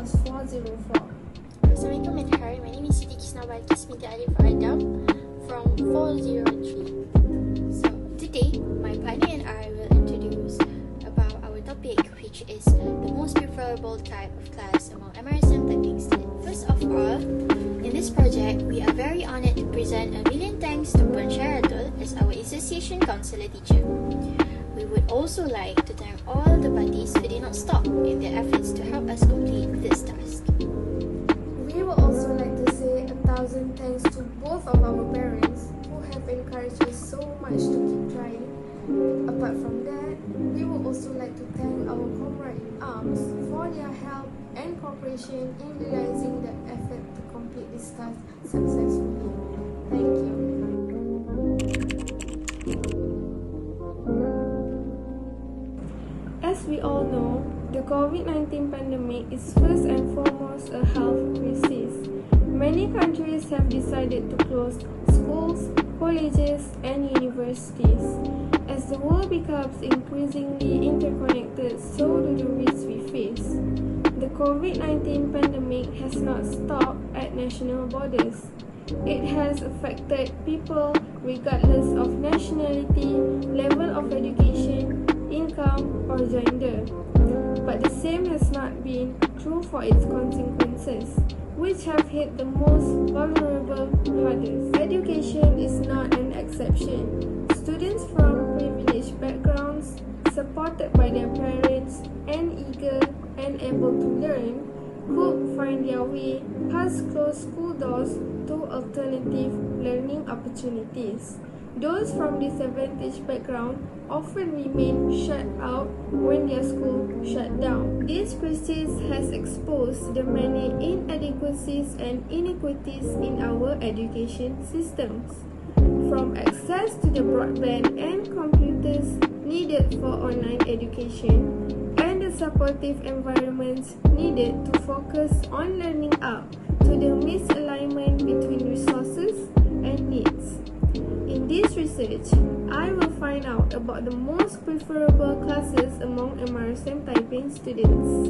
was 404. Assalamualaikum and hi, my name is Siti Kisnabalkis binti Alif Adam from 403. So today, my partner and I will introduce about our topic, which is the most preferable type of class among Mrsm Taiping students. First of all, in this project, we are very honored to present a million thanks to Puan Syaratul as our association counsellor teacher. We would also like to thank all the parties who did not stop in their efforts to help us complete this task. We would also like to say 1,000 thanks to both of our parents who have encouraged us so much to keep trying. Apart from that, we would also like to thank our comrade in arms for their help and cooperation in realizing the effort to complete this task successfully. Thank you. As we all know, the COVID-19 pandemic is first and foremost a health crisis. Many countries have decided to close schools, colleges, and universities. As the world becomes increasingly interconnected, so do the risks we face. The COVID-19 pandemic has not stopped at national borders. It has affected people regardless of nationality, level of education, income, or gender. But the same has not been true for its consequences, which have hit the most vulnerable hardest. Education is not an exception. Students from privileged backgrounds, supported by their parents, and eager and able to learn, could find their way past closed school doors to alternative learning opportunities. Those from disadvantaged background often remain shut out when their school shut down. This crisis has exposed the many inadequacies and inequities in our education systems. From access to the broadband and computers needed for online education, and the supportive environments needed to focus on learning up to the misalignment between resources and needs. In this research, I will find out about the most preferable classes among Mrsm Taiping students.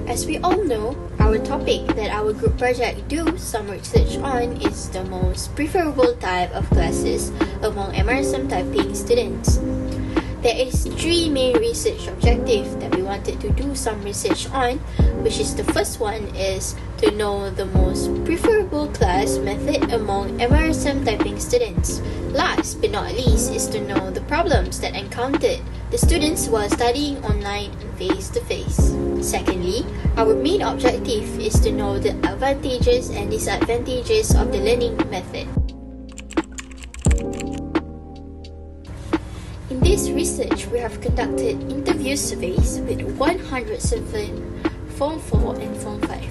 As we all know, our topic that our group project do some research on is the most preferable type of classes among Mrsm Taiping students. There is 3 main research objectives that we wanted to do some research on, which is the first one is to know the most preferable class method among Mrsm Taiping students. Last but not least is to know the problems that encountered the students while studying online and face-to-face. Secondly, our main objective is to know the advantages and disadvantages of the learning method. In this research, we have conducted interview surveys with 107 Form 4 and Form 5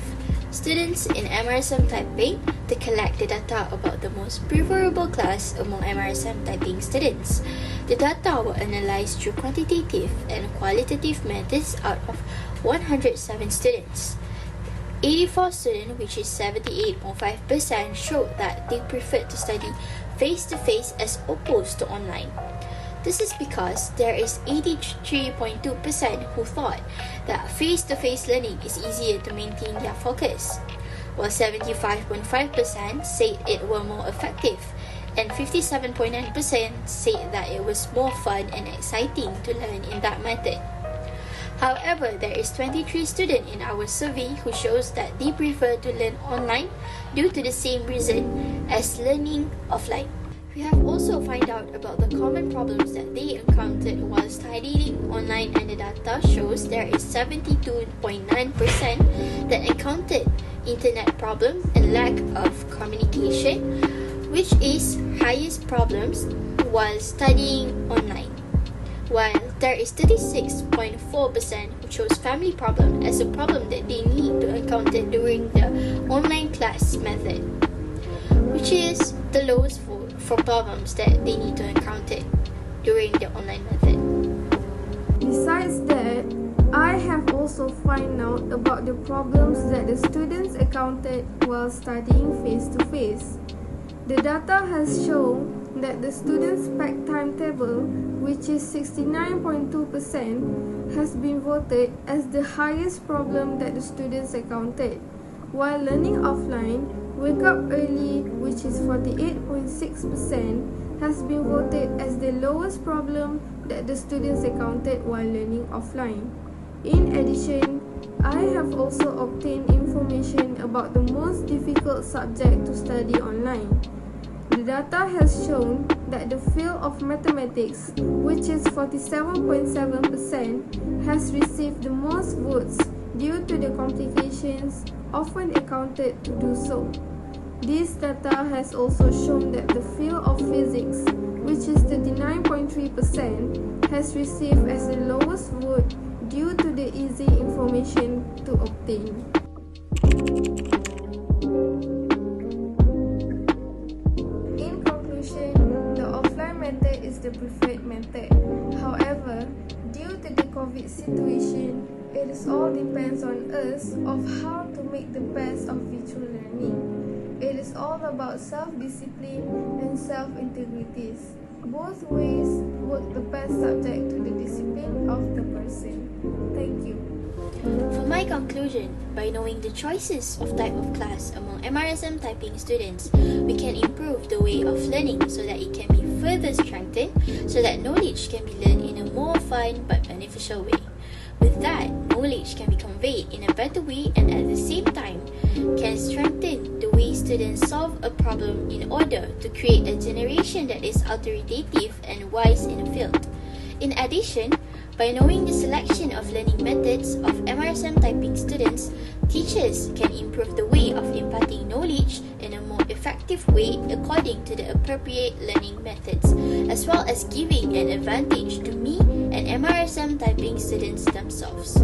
students in Mrsm Taiping to collect the data about the most preferable class among Mrsm Taiping students. The data were analyzed through quantitative and qualitative methods out of 107 students. 84 students, which is 78.5%, showed that they preferred to study face-to-face as opposed to online. This is because there is 83.2% who thought that face-to-face learning is easier to maintain their focus, while 75.5% said it were more effective, and 57.9% said that it was more fun and exciting to learn in that method. However, there is 23 students in our survey who shows that they prefer to learn online due to the same reason as learning offline. We have also found out about the common problems that they encountered while studying online, and the data shows there is 72.9% that encountered internet problems and lack of communication, which is highest problems while studying online. While there is 36.4% who chose family problem as a problem that they need to encounter during the online class method, which is the lowest for problems that they need to encounter during the online method. Besides that, I have also found out about the problems that the students encountered while studying face-to-face. The data has shown that the students' packed timetable which is 69.2%, has been voted as the highest problem that the students encountered, while learning offline, wake up early, which is 48.6%, has been voted as the lowest problem that the students encountered while learning offline. In addition, I have also obtained information about the most difficult subject to study online. The data has shown that the field of mathematics, which is 47.7%, has received the most votes due to the complications often encountered to do so. This data has also shown that the field of physics, which is 39.3%, has received as the lowest vote due to the easy information to obtain. In conclusion, the offline method is the preferred method. However, due to the COVID situation, it is all depends on us of how to make the best of virtual learning. It is all about self-discipline and self-integrities. Both ways work the best subject to the discipline of the person. Thank you. For my conclusion, by knowing the choices of type of class among Mrsm Taiping students, we can improve the way of learning so that it can be further strengthened, so that knowledge can be learned in a more fun but beneficial way. With that, knowledge can be conveyed in a better way and at the same time can strengthen the way students solve a problem in order to create a generation that is authoritative and wise in the field. In addition, by knowing the selection of learning methods of Mrsm Taiping students, teachers can improve the way of imparting knowledge in a more effective way according to the appropriate learning methods, as well as giving an advantage to me and Mrsm Taiping students themselves.